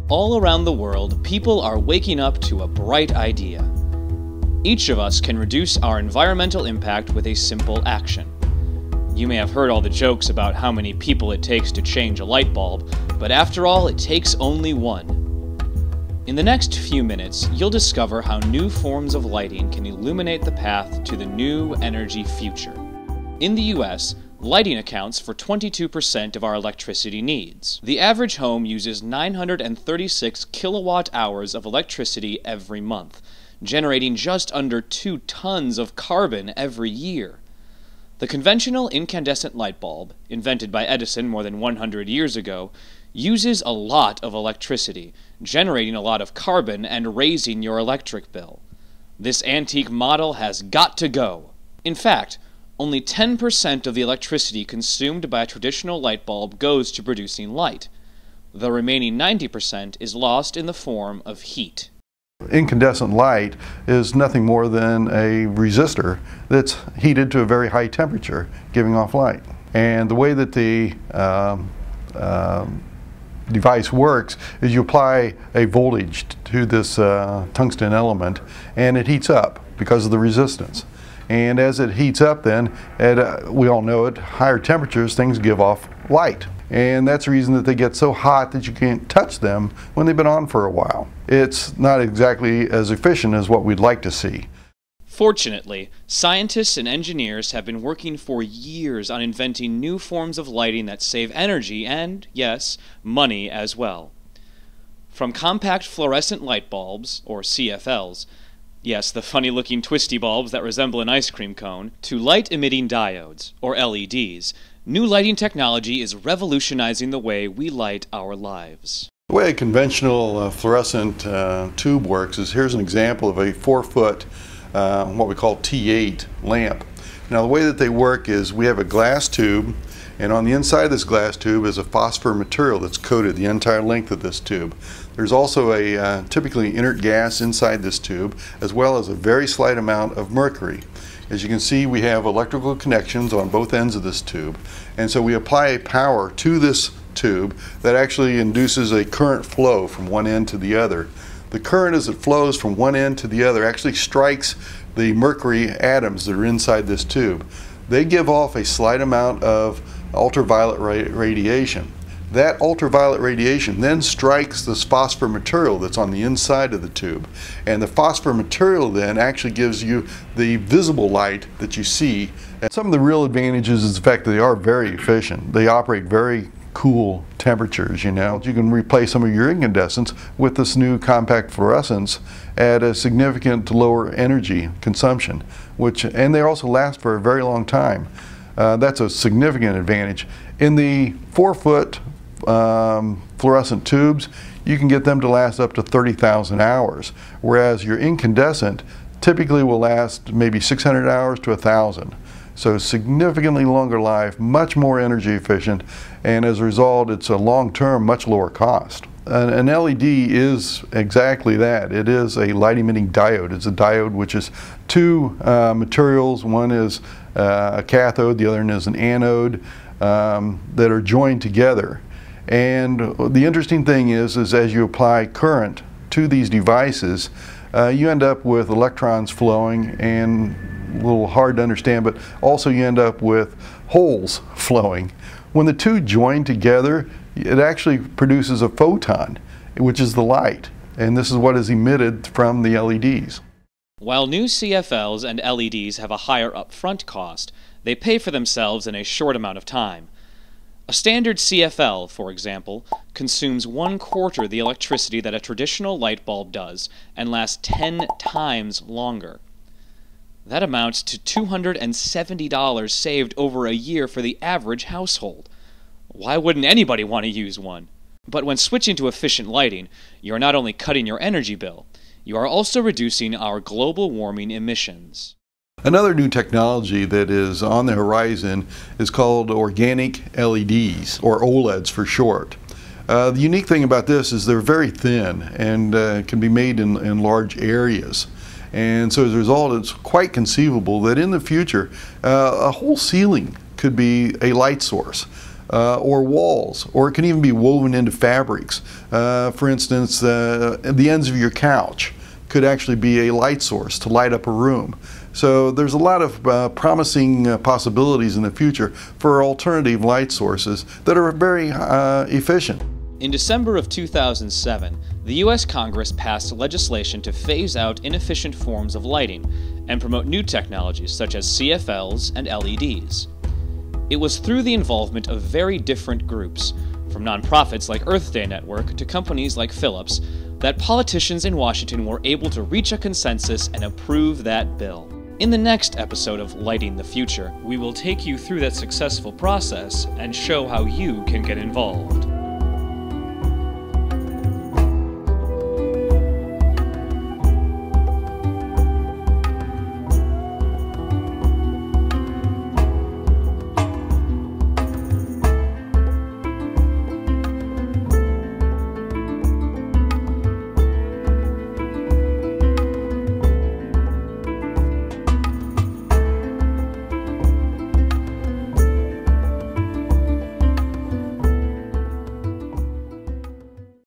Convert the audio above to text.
All around the world, people are waking up to a bright idea. Each of us can reduce our environmental impact with a simple action. You may have heard all the jokes about how many people it takes to change a light bulb, but after all, it takes only one. In the next few minutes, you'll discover how new forms of lighting can illuminate the path to the new energy future. In the US, lighting accounts for 22% of our electricity needs. The average home uses 936 kilowatt hours of electricity every month, generating just under 2 tons of carbon every year. The conventional incandescent light bulb, invented by Edison more than 100 years ago, uses a lot of electricity, generating a lot of carbon and raising your electric bill. This antique model has got to go. In fact, only 10% of the electricity consumed by a traditional light bulb goes to producing light. The remaining 90% is lost in the form of heat. Incandescent light is nothing more than a resistor that's heated to a very high temperature, giving off light. And the way that the device works is you apply a voltage to this tungsten element, and it heats up because of the resistance. And as it heats up then, we all know at higher temperatures things give off light. And that's the reason that they get so hot that you can't touch them when they've been on for a while. It's not exactly as efficient as what we'd like to see. Fortunately, scientists and engineers have been working for years on inventing new forms of lighting that save energy and, yes, money as well. From compact fluorescent light bulbs, or CFLs, yes, the funny-looking twisty bulbs that resemble an ice cream cone, to light-emitting diodes, or LEDs, new lighting technology is revolutionizing the way we light our lives. The way a conventional fluorescent tube works is, here's an example of a 4-foot, what we call T8 lamp. Now the way that they work is we have a glass tube, and on the inside of this glass tube is a phosphor material that's coated the entire length of this tube. There's also a typically inert gas inside this tube, as well as a very slight amount of mercury. As you can see, we have electrical connections on both ends of this tube, and so we apply a power to this tube that actually induces a current flow from one end to the other. The current, as it flows from one end to the other, actually strikes the mercury atoms that are inside this tube. They give off a slight amount of ultraviolet radiation. That ultraviolet radiation then strikes this phosphor material that's on the inside of the tube. And the phosphor material then actually gives you the visible light that you see. And some of the real advantages is the fact that they are very efficient. They operate very cool temperatures, you know. You can replace some of your incandescents with this new compact fluorescents at a significant lower energy consumption, and they also last for a very long time. That's a significant advantage. In the 4-foot fluorescent tubes, you can get them to last up to 30,000 hours, whereas your incandescent typically will last maybe 600 hours to 1,000. So significantly longer life, much more energy efficient, and as a result it's a long-term, much lower cost. An LED is exactly that. It is a light-emitting diode. It's a diode which is two materials. One is a cathode, the other one is an anode, that are joined together. And the interesting thing is as you apply current to these devices, you end up with electrons flowing, and a little hard to understand, but also you end up with holes flowing. When the two join together, it actually produces a photon, which is the light, and this is what is emitted from the LEDs. While new CFLs and LEDs have a higher upfront cost, they pay for themselves in a short amount of time. A standard CFL, for example, consumes 1/4 the electricity that a traditional light bulb does and lasts 10 times longer. That amounts to $270 saved over a year for the average household. Why wouldn't anybody want to use one? But when switching to efficient lighting, you're not only cutting your energy bill, you are also reducing our global warming emissions. Another new technology that is on the horizon is called organic LEDs, or OLEDs for short. The unique thing about this is they're very thin and can be made in large areas. And so as a result, it's quite conceivable that in the future, a whole ceiling could be a light source. or walls, or it can even be woven into fabrics. For instance, the ends of your couch could actually be a light source to light up a room. So there's a lot of promising possibilities in the future for alternative light sources that are very efficient. In December of 2007, the U.S. Congress passed legislation to phase out inefficient forms of lighting and promote new technologies such as CFLs and LEDs. It was through the involvement of very different groups, from nonprofits like Earth Day Network to companies like Philips, that politicians in Washington were able to reach a consensus and approve that bill. In the next episode of Lighting the Future, we will take you through that successful process and show how you can get involved.